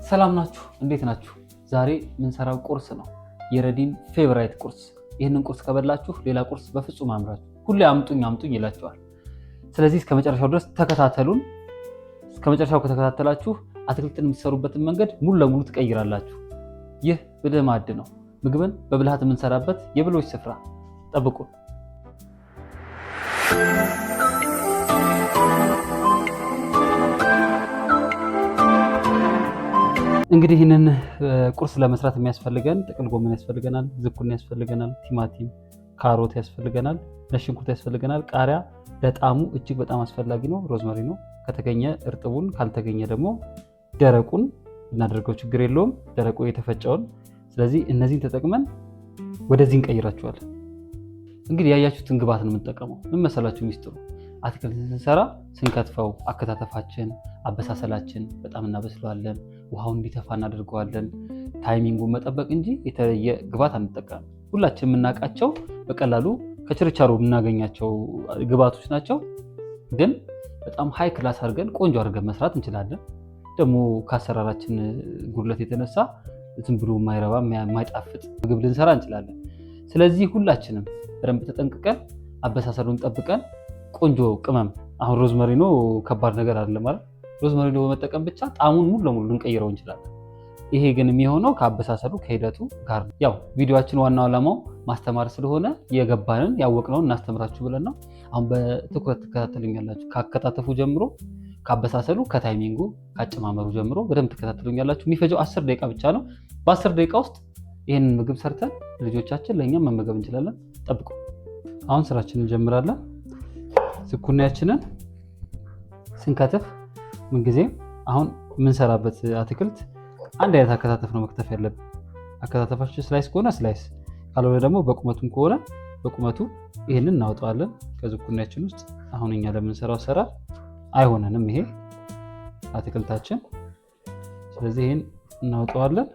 ሰላም ናችሁ? እንዴት ናችሁ? ዛሬ የምንሰራው ቁርስ ነው፣ የረዲን ፌቨራይት ቁርስ። ይህንን ቁርስ ከበላችሁ ሌላ ቁርስ በፍጹም አምራችሁ ሁሌ አምጡኝ ይላችኋል። ስለዚህ እስከ መጨረሻው ድረስ ተከታተሉን። እስከ መጨረሻው ከተከታተላችሁ አትክልትን የምትሰሩበትን መንገድ ሙሉ ለሙሉ ትቀይራላችሁ። ይህ ብልህ ማዕድ ነው፣ ምግብን በብልሃት የምንሰራበት የብልሆች ስፍራ። ጠብቁን። እንግዲህ ይህንን ቁርስ ለመስራት የሚያስፈልገን ጥቅል ጎመን ያስፈልገናል፣ ዝኩኒ ያስፈልገናል፣ ቲማቲም፣ ካሮት ያስፈልገናል፣ ነጭ ሽንኩርት ያስፈልገናል። ቃሪያ ለጣዕሙ እጅግ በጣም አስፈላጊ ነው። ሮዝመሪ ነው ከተገኘ እርጥቡን፣ ካልተገኘ ደግሞ ደረቁን እናደርገው፣ ችግር የለውም፣ ደረቁ የተፈጨውን። ስለዚህ እነዚህን ተጠቅመን ወደዚህ እንቀይራቸዋለን። እንግዲህ ያያችሁትን ግብአት ነው የምንጠቀመው። ምን መሰላችሁ ሚስጥሩ? አትክልት ስንሰራ ስንከትፈው አከታተፋችን፣ አበሳሰላችን በጣም እናበስለዋለን። ውሃውን እንዲተፋ እናደርገዋለን። ታይሚንጉን መጠበቅ እንጂ የተለየ ግብአት አንጠቀም። ሁላችን የምናውቃቸው በቀላሉ ከችርቻሮ የምናገኛቸው ግብአቶች ናቸው። ግን በጣም ሃይ ክላስ አድርገን ቆንጆ አድርገን መስራት እንችላለን። ደግሞ ከአሰራራችን ጉድለት የተነሳ ዝም ብሎ የማይረባ የማይጣፍጥ ምግብ ልንሰራ እንችላለን። ስለዚህ ሁላችንም በደንብ ተጠንቅቀን አበሳሰሉን ጠብቀን ቆንጆ ቅመም፣ አሁን ሮዝመሪኖ ከባድ ነገር አይደለም ማለት ሮዝመሪኖ በመጠቀም ብቻ ጣዕሙን ሙሉ ለሙሉ ልንቀይረው እንችላለን። ይሄ ግን የሚሆነው ከአበሳሰሉ ከሂደቱ ጋር ነው። ያው ቪዲዮአችን ዋናው ዓላማው ማስተማር ስለሆነ የገባንን ያወቅነውን እናስተምራችሁ ብለን ነው። አሁን በትኩረት ትከታተሉኛላችሁ። ካከታተፉ ጀምሮ ከአበሳሰሉ፣ ከታይሚንጉ፣ ካጨማመሩ ጀምሮ በደንብ ትከታተሉኛላችሁ። የሚፈጀው 10 ደቂቃ ብቻ ነው። በ10 ደቂቃ ውስጥ ይህንን ምግብ ሰርተን ልጆቻችን ለእኛም መመገብ እንችላለን። ጠብቁ። አሁን ስራችንን እንጀምራለን። ዝኩኒያችንን ስንከትፍ ምንጊዜም አሁን የምንሰራበት አትክልት አንድ አይነት አከታተፍ ነው መክተፍ ያለብን። አከታተፋችን ስላይስ ከሆነ ስላይስ፣ ካልሆነ ደግሞ በቁመቱም ከሆነ በቁመቱ ይህንን እናወጣዋለን ከዝኩኒያችን ውስጥ። አሁን እኛ ለምንሰራው አሰራር አይሆነንም ይሄ አትክልታችን። ስለዚህ ይህን እናወጣዋለን።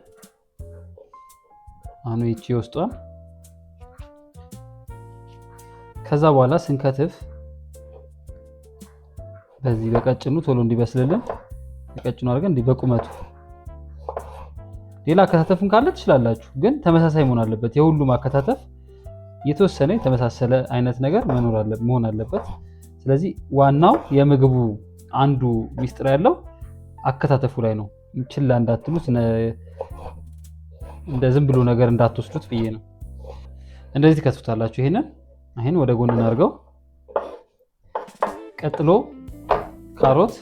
አሁን ይቺ ወስጧል። ከዛ በኋላ ስንከትፍ በዚህ በቀጭኑ ቶሎ እንዲበስልልን በቀጭኑ አድርገን እንዲህ በቁመቱ። ሌላ አከታተፍም ካለ ትችላላችሁ፣ ግን ተመሳሳይ መሆን አለበት። የሁሉም አከታተፍ የተወሰነ የተመሳሰለ አይነት ነገር መሆን አለበት። ስለዚህ ዋናው የምግቡ አንዱ ሚስጥር ያለው አከታተፉ ላይ ነው። ችላ እንዳትሉት፣ እንደ ዝም ብሎ ነገር እንዳትወስዱት ብዬ ነው። እንደዚህ ትከትፉታላችሁ። ይሄን ወደ ጎን እናድርገው። ቀጥሎ ካሮት፣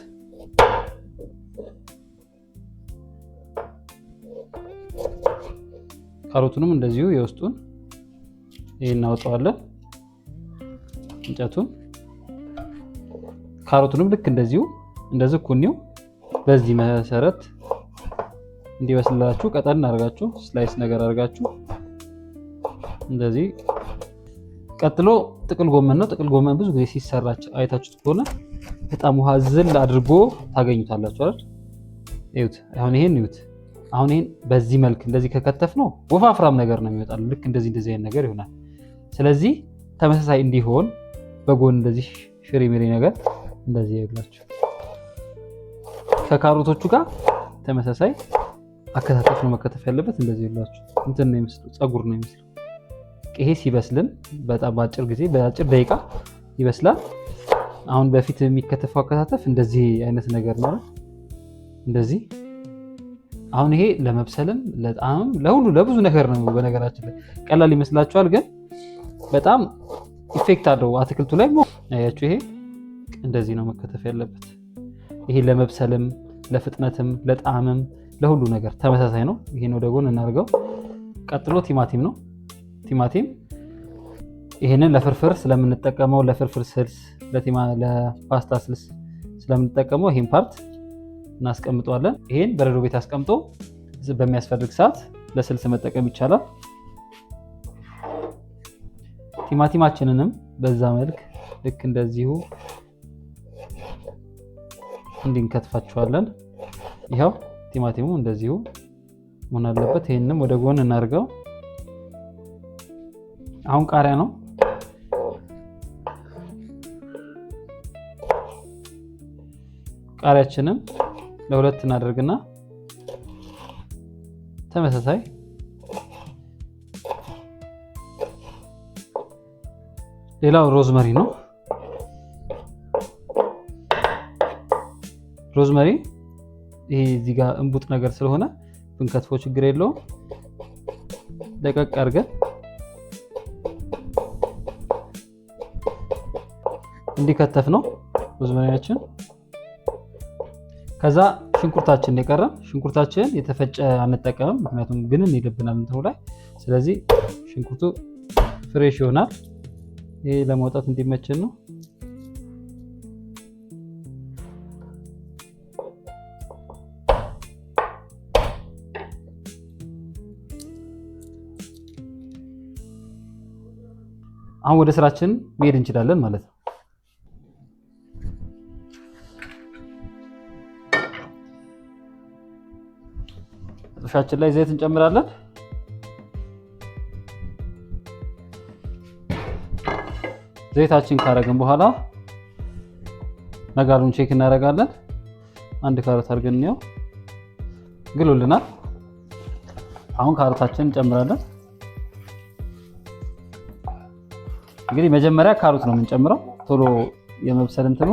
ካሮቱንም እንደዚሁ የውስጡን ይሄን እናወጣዋለን። እንጨቱን ካሮቱንም ልክ እንደዚሁ እንደዝኩኒው በዚህ መሰረት እንዲበስልላችሁ ቀጠን አድርጋችሁ ስላይስ ነገር አድርጋችሁ እንደዚህ። ቀጥሎ ጥቅል ጎመን ነው። ጥቅል ጎመን ብዙ ጊዜ ሲሰራች አይታችሁት ከሆነ በጣም ውሃ ዝል አድርጎ ታገኙታላችሁ አይደል? እዩት። አሁን ይሄን በዚህ መልክ እንደዚህ ከከተፍ ነው ወፋፍራም ነገር ነው የሚወጣው። ልክ እንደዚህ አይነት ነገር ይሆናል። ስለዚህ ተመሳሳይ እንዲሆን በጎን እንደዚህ ሽሪሚሪ ነገር እንደዚህ ይላችሁ ከካሮቶቹ ጋር ተመሳሳይ አከታተፍ ነው መከተፍ ያለበት። እንደዚህ ይላችሁ እንትን ነው የሚመስለው፣ ፀጉር ነው የሚመስለው። ይሄ ሲበስልን በጣም በአጭር ጊዜ በአጭር ደቂቃ ይበስላል። አሁን በፊት የሚከተፈው አከታተፍ እንደዚህ አይነት ነገር ነው እንደዚህ። አሁን ይሄ ለመብሰልም ለጣዕምም ለብዙ ነገር ነው። በነገራችን ላይ ቀላል ይመስላችኋል፣ ግን በጣም ኢፌክት አለው አትክልቱ ላይ። አያችሁ፣ ይሄ እንደዚህ ነው መከተፍ ያለበት። ይሄ ለመብሰልም ለፍጥነትም ለጣዕምም ለሁሉ ነገር ተመሳሳይ ነው። ይሄን ወደ ጎን እናድርገው። ቀጥሎ ቲማቲም ነው። ቲማቲም ይሄንን ለፍርፍር ስለምንጠቀመው ለፍርፍር ስልስ፣ ለፓስታ ስልስ ስለምንጠቀመው ይሄን ፓርት እናስቀምጠዋለን። ይሄን በረዶ ቤት አስቀምጦ በሚያስፈልግ ሰዓት ለስልስ መጠቀም ይቻላል። ቲማቲማችንንም በዛ መልክ ልክ እንደዚሁ እንድንከትፋቸዋለን። ይሄው ቲማቲሙ እንደዚሁ መሆን አለበት። ይሄንንም ወደ ጎን እናድርገው። አሁን ቃሪያ ነው። ቃሪያችንም ለሁለት እናደርግና ተመሳሳይ ሌላው ሮዝመሪ ነው። ሮዝመሪ ይሄ እዚህ ጋር እንቡጥ ነገር ስለሆነ ብንከትፈው ችግር የለውም። ደቀቅ አድርገን እንዲከተፍ ነው ሮዝመሪያችን። ከዛ ሽንኩርታችን የቀረ ሽንኩርታችን የተፈጨ አንጠቀምም፣ ምክንያቱም ግን ይደብናል እንትኑ ላይ። ስለዚህ ሽንኩርቱ ፍሬሽ ይሆናል። ይሄ ለማውጣት እንዲመችን ነው። አሁን ወደ ስራችን መሄድ እንችላለን ማለት ነው። መጥበሻችን ላይ ዘይት እንጨምራለን። ዘይታችን ካረግን በኋላ ነጋሉን ቼክ እናደርጋለን። አንድ ካሮት አድርገን ነው ግሎልናል። አሁን ካሮታችንን እንጨምራለን። እንግዲህ መጀመሪያ ካሮት ነው የምንጨምረው። ቶሎ የመብሰል እንትኑ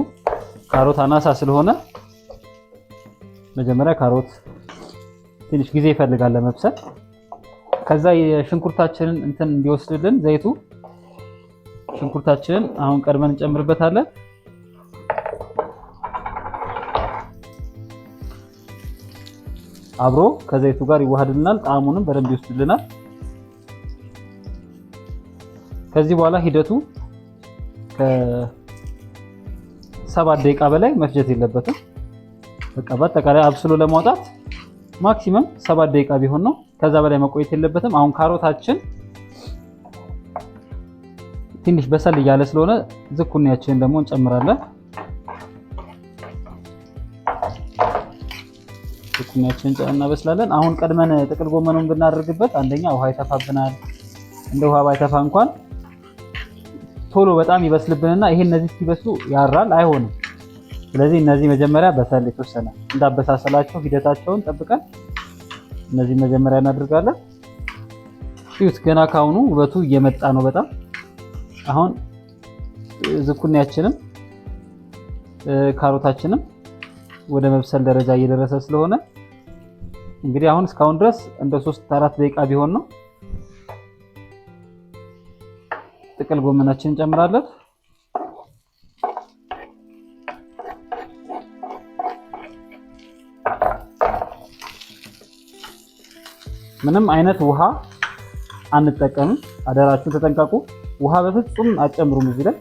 ካሮት አናሳ ስለሆነ መጀመሪያ ካሮት ትንሽ ጊዜ ይፈልጋል ለመብሰል። ከዛ የሽንኩርታችንን እንትን እንዲወስድልን ዘይቱ ሽንኩርታችንን አሁን ቀድመን እንጨምርበታለን። አብሮ ከዘይቱ ጋር ይዋሃድልናል፣ ጣዕሙንም በደንብ ይወስድልናል። ከዚህ በኋላ ሂደቱ ከ7 ደቂቃ በላይ መፍጀት የለበትም። በቃ በአጠቃላይ አብስሎ ለማውጣት ማክሲመም 7 ደቂቃ ቢሆን ነው። ከዛ በላይ መቆየት የለበትም። አሁን ካሮታችን ትንሽ በሰል እያለ ስለሆነ ዝኩኒያችንን ደግሞ እንጨምራለን። ዝኩኒያችንን እናበስላለን። አሁን ቀድመን ጥቅል ጎመኑን ብናደርግበት አንደኛ ውሃ ይተፋብናል። እንደ ውሃ ባይተፋ እንኳን ቶሎ በጣም ይበስልብንና ይሄ እነዚህ ሲበስሉ ያራል፣ አይሆንም። ስለዚህ እነዚህ መጀመሪያ በሰል የተወሰነ እንዳበሳሰላቸው ሂደታቸውን ጠብቀን እነዚህ መጀመሪያ እናደርጋለን። ይሁት ገና ካሁኑ ውበቱ እየመጣ ነው በጣም። አሁን ዝኩኒያችንም ካሮታችንም ወደ መብሰል ደረጃ እየደረሰ ስለሆነ እንግዲህ አሁን እስካሁን ድረስ እንደ 3-4 ደቂቃ ቢሆን ነው። ጥቅል ጎመናችንን እንጨምራለን። ምንም አይነት ውሃ አንጠቀምም፣ አደራችሁን ተጠንቀቁ። ውሃ በፍጹም አጨምሩም እዚህ ላይ።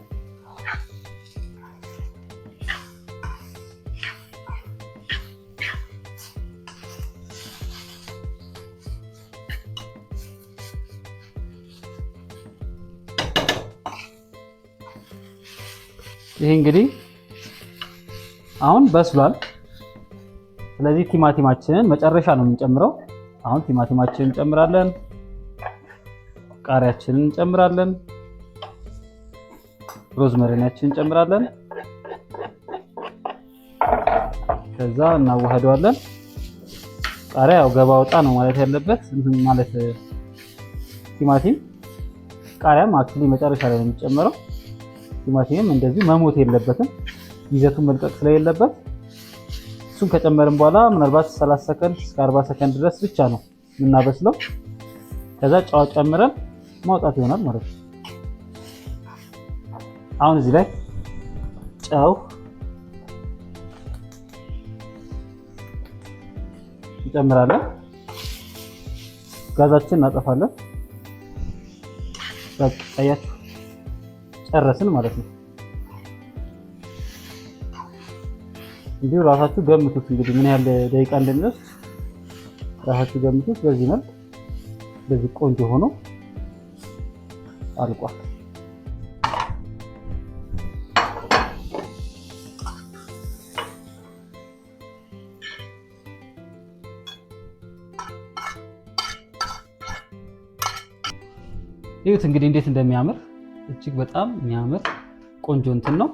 ይሄ እንግዲህ አሁን በስሏል። ስለዚህ ቲማቲማችንን መጨረሻ ነው የምንጨምረው። አሁን ቲማቲማችንን እንጨምራለን፣ ቃሪያችንን እንጨምራለን፣ ሮዝመሪናችንን እንጨምራለን። ከዛ እናዋህደዋለን። ቃሪያ ያው ገባ ወጣ ነው ማለት ያለበት ማለት ቲማቲም ቃሪያም አክቹሊ መጨረሻ ላይ ነው የሚጨመረው። ቲማቲምም እንደዚህ መሞት የለበትም ይዘቱን መልቀቅ ስለሌለበት እሱን ከጨመርን በኋላ ምናልባት 30 ሰከንድ እስከ 40 ሰከንድ ድረስ ብቻ ነው የምናበስለው። ከዛ ጨው ጨምረን ማውጣት ይሆናል ማለት ነው። አሁን እዚህ ላይ ጨው እንጨምራለን። ጋዛችንን እናጠፋለን። በቃ አያችሁ ጨረስን ማለት ነው። እንዲሁ ራሳችሁ ገምቱት እንግዲህ ምን ያህል ደቂቃ እንደሚወስድ ራሳችሁ ገምቱት። በዚህ መልክ በዚህ ቆንጆ ሆኖ አልቋል። ይሁት እንግዲህ እንዴት እንደሚያምር እጅግ በጣም የሚያምር ቆንጆ እንትን ነው።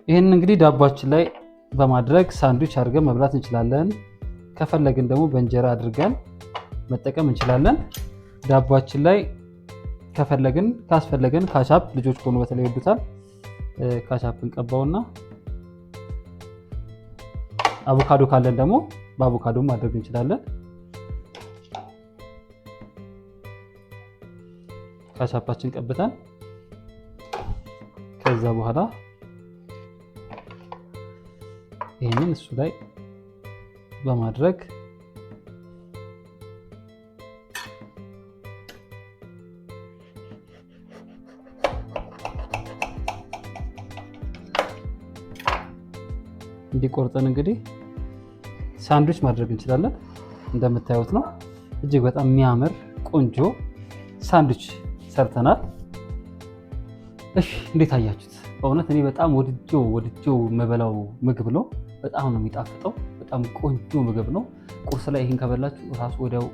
ይሄን እንግዲህ ዳቦአችን ላይ በማድረግ ሳንድዊች አድርገን መብላት እንችላለን። ከፈለግን ደግሞ በእንጀራ አድርገን መጠቀም እንችላለን። ዳቧችን ላይ ካስፈለገን ካቻፕ ልጆች ከሆኑ በተለይ ይወዱታል። ካቻፕ እንቀባውና አቮካዶ ካለን ደግሞ በአቮካዶ ማድረግ እንችላለን። ካቻፓችን ቀብተን ከዛ በኋላ ይሄንን እሱ ላይ በማድረግ እንዲቆርጠን እንግዲህ ሳንድዊች ማድረግ እንችላለን። እንደምታዩት ነው። እጅግ በጣም የሚያምር ቆንጆ ሳንድዊች ሰርተናል። እሺ እንዴት አያችሁት? በእውነት እኔ በጣም ወድጄው የምበላው ምግብ ነው። በጣም ነው የሚጣፍጠው። በጣም ቆንጆ ምግብ ነው። ቁርስ ላይ ይሄን ከበላችሁ ራሱ ወዲያው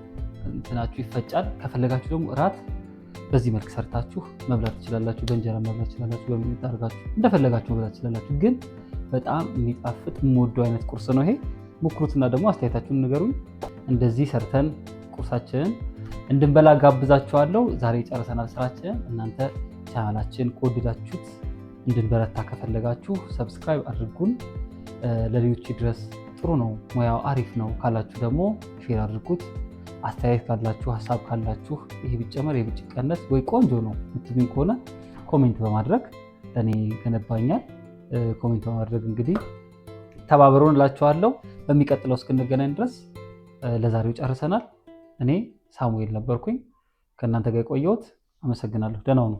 እንትናችሁ ይፈጫል። ከፈለጋችሁ ደግሞ እራት በዚህ መልክ ሰርታችሁ መብላት ትችላላችሁ። በእንጀራ መብላት ትችላላችሁ። በሚጥሚጣ አድርጋችሁ እንደፈለጋችሁ መብላት ትችላላችሁ። ግን በጣም የሚጣፍጥ የምወደው አይነት ቁርስ ነው ይሄ። ሞክሩትና ደግሞ አስተያየታችሁን ንገሩኝ። እንደዚህ ሰርተን ቁርሳችንን እንድንበላ ጋብዛችኋለሁ። ዛሬ ጨርሰናል ስራችንን። እናንተ ቻናላችን ከወደዳችሁት እንድንበረታ ከፈለጋችሁ ሰብስክራይብ አድርጉን። ለሌሎች ድረስ ጥሩ ነው፣ ሙያው አሪፍ ነው ካላችሁ ደግሞ ሼር አድርጉት። አስተያየት ካላችሁ፣ ሀሳብ ካላችሁ ይሄ ቢጨመር ይሄ ቢቀነስ ወይ ቆንጆ ነው የምትሉኝ ከሆነ ኮሜንት በማድረግ ለእኔ ገነባኛል። ኮሜንት በማድረግ እንግዲህ ተባበሩን እላችኋለሁ። በሚቀጥለው እስክንገናኝ ድረስ ለዛሬው ጨርሰናል። እኔ ሳሙኤል ነበርኩኝ ከእናንተ ጋር የቆየሁት። አመሰግናለሁ። ደህና ሁኑ።